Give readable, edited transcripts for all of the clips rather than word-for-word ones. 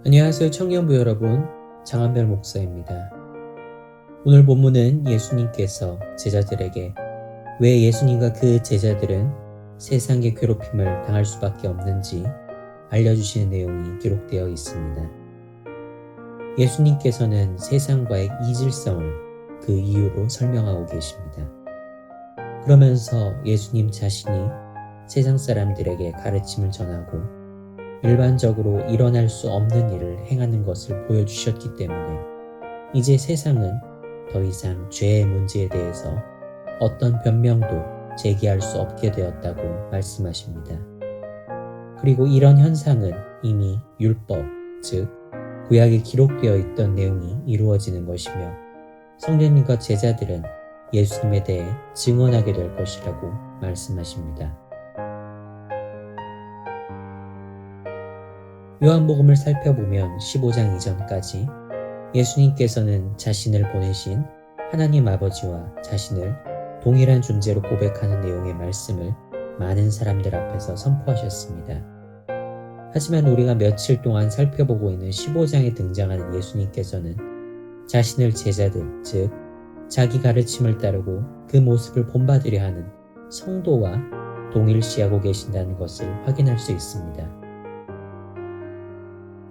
안녕하세요 청년부 여러분, 장한별 목사입니다. 오늘 본문은 예수님께서 제자들에게 왜 예수님과 그 제자들은 세상의 괴롭힘을 당할 수밖에 없는지 알려주시는 내용이 기록되어 있습니다. 예수님께서는 세상과의 이질성을 그 이유로 설명하고 계십니다. 그러면서 예수님 자신이 세상 사람들에게 가르침을 전하고 일반적으로 일어날 수 없는 일을 행하는 것을 보여주셨기 때문에 이제 세상은 더 이상 죄의 문제에 대해서 어떤 변명도 제기할 수 없게 되었다고 말씀하십니다. 그리고 이런 현상은 이미 율법, 즉 구약에 기록되어 있던 내용이 이루어지는 것이며 성령님과 제자들은 예수님에 대해 증언하게 될 것이라고 말씀하십니다. 요한복음을 살펴보면 15장 이전까지 예수님께서는 자신을 보내신 하나님 아버지와 자신을 동일한 존재로 고백하는 내용의 말씀을 많은 사람들 앞에서 선포하셨습니다. 하지만 우리가 며칠 동안 살펴보고 있는 15장에 등장하는 예수님께서는 자신을 제자들, 즉 자기 가르침을 따르고 그 모습을 본받으려 하는 성도와 동일시하고 계신다는 것을 확인할 수 있습니다.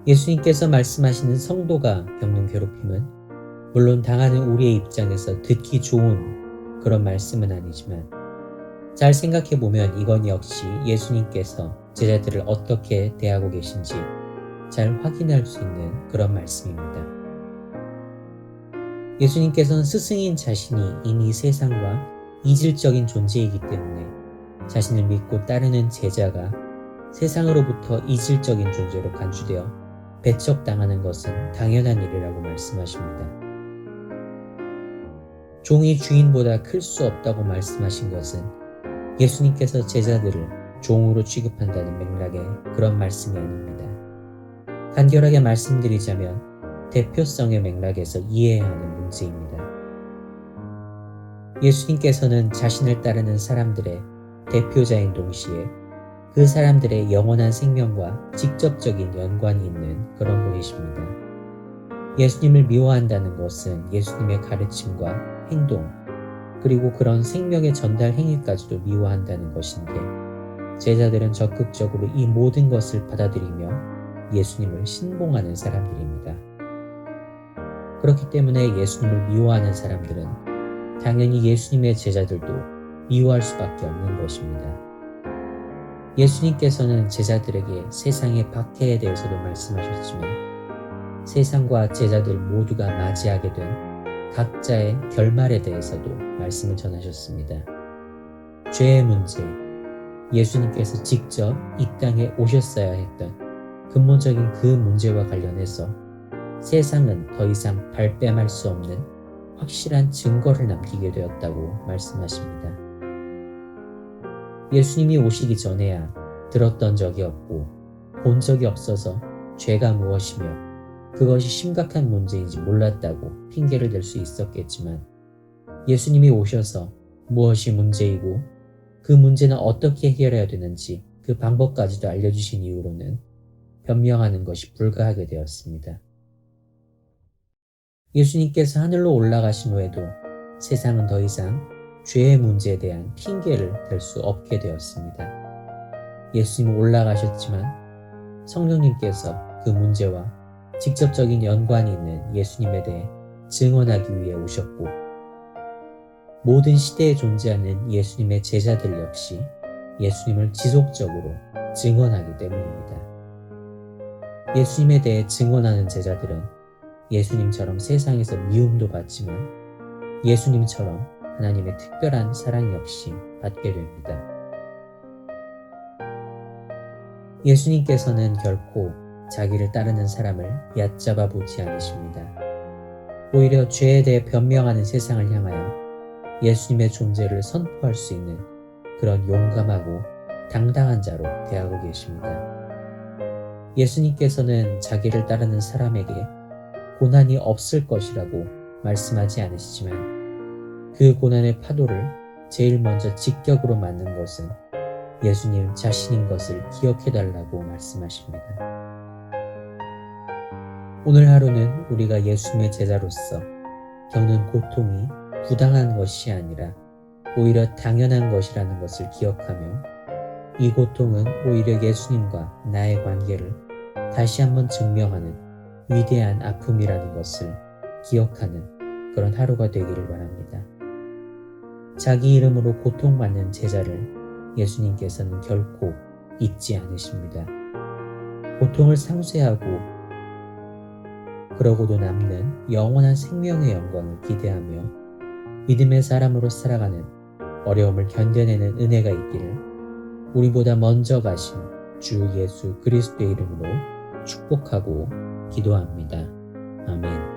예수님께서 말씀하시는 성도가 겪는 괴롭힘은 물론 당하는 우리의 입장에서 듣기 좋은 그런 말씀은 아니지만 잘 생각해보면 이건 역시 예수님께서 제자들을 어떻게 대하고 계신지 잘 확인할 수 있는 그런 말씀입니다. 예수님께서는 스승인 자신이 이미 세상과 이질적인 존재이기 때문에 자신을 믿고 따르는 제자가 세상으로부터 이질적인 존재로 간주되어 배척당하는 것은 당연한 일이라고 말씀하십니다. 종이 주인보다 클 수 없다고 말씀하신 것은 예수님께서 제자들을 종으로 취급한다는 맥락의 그런 말씀이 아닙니다. 간결하게 말씀드리자면 대표성의 맥락에서 이해해야 하는 문제입니다. 예수님께서는 자신을 따르는 사람들의 대표자인 동시에 그 사람들의 영원한 생명과 직접적인 연관이 있는 그런 분이십니다. 예수님을 미워한다는 것은 예수님의 가르침과 행동, 그리고 그런 생명의 전달 행위까지도 미워한다는 것인데 제자들은 적극적으로 이 모든 것을 받아들이며 예수님을 신봉하는 사람들입니다. 그렇기 때문에 예수님을 미워하는 사람들은 당연히 예수님의 제자들도 미워할 수밖에 없는 것입니다. 예수님께서는 제자들에게 세상의 박해에 대해서도 말씀하셨지만 세상과 제자들 모두가 맞이하게 된 각자의 결말에 대해서도 말씀을 전하셨습니다. 죄의 문제, 예수님께서 직접 이 땅에 오셨어야 했던 근본적인 그 문제와 관련해서 세상은 더 이상 발뺌할 수 없는 확실한 증거를 남기게 되었다고 말씀하십니다. 예수님이 오시기 전에야 들었던 적이 없고 본 적이 없어서 죄가 무엇이며 그것이 심각한 문제인지 몰랐다고 핑계를 댈 수 있었겠지만 예수님이 오셔서 무엇이 문제이고 그 문제는 어떻게 해결해야 되는지 그 방법까지도 알려주신 이후로는 변명하는 것이 불가하게 되었습니다. 예수님께서 하늘로 올라가신 후에도 세상은 더 이상 죄의 문제에 대한 핑계를 댈 수 없게 되었습니다. 예수님은 올라가셨지만 성령님께서 그 문제와 직접적인 연관이 있는 예수님에 대해 증언하기 위해 오셨고 모든 시대에 존재하는 예수님의 제자들 역시 예수님을 지속적으로 증언하기 때문입니다. 예수님에 대해 증언하는 제자들은 예수님처럼 세상에서 미움도 받지만 예수님처럼 하나님의 특별한 사랑 역시 받게 됩니다. 예수님께서는 결코 자기를 따르는 사람을 얕잡아 보지 않으십니다. 오히려 죄에 대해 변명하는 세상을 향하여 예수님의 존재를 선포할 수 있는 그런 용감하고 당당한 자로 대하고 계십니다. 예수님께서는 자기를 따르는 사람에게 고난이 없을 것이라고 말씀하지 않으시지만 그 고난의 파도를 제일 먼저 직격으로 맞는 것은 예수님 자신인 것을 기억해달라고 말씀하십니다. 오늘 하루는 우리가 예수님의 제자로서 겪는 고통이 부당한 것이 아니라 오히려 당연한 것이라는 것을 기억하며 이 고통은 오히려 예수님과 나의 관계를 다시 한번 증명하는 위대한 아픔이라는 것을 기억하는 그런 하루가 되기를 바랍니다. 자기 이름으로 고통받는 제자를 예수님께서는 결코 잊지 않으십니다. 고통을 상쇄하고 그러고도 남는 영원한 생명의 영광을 기대하며 믿음의 사람으로 살아가는 어려움을 견뎌내는 은혜가 있기를 우리보다 먼저 가신 주 예수 그리스도의 이름으로 축복하고 기도합니다. 아멘.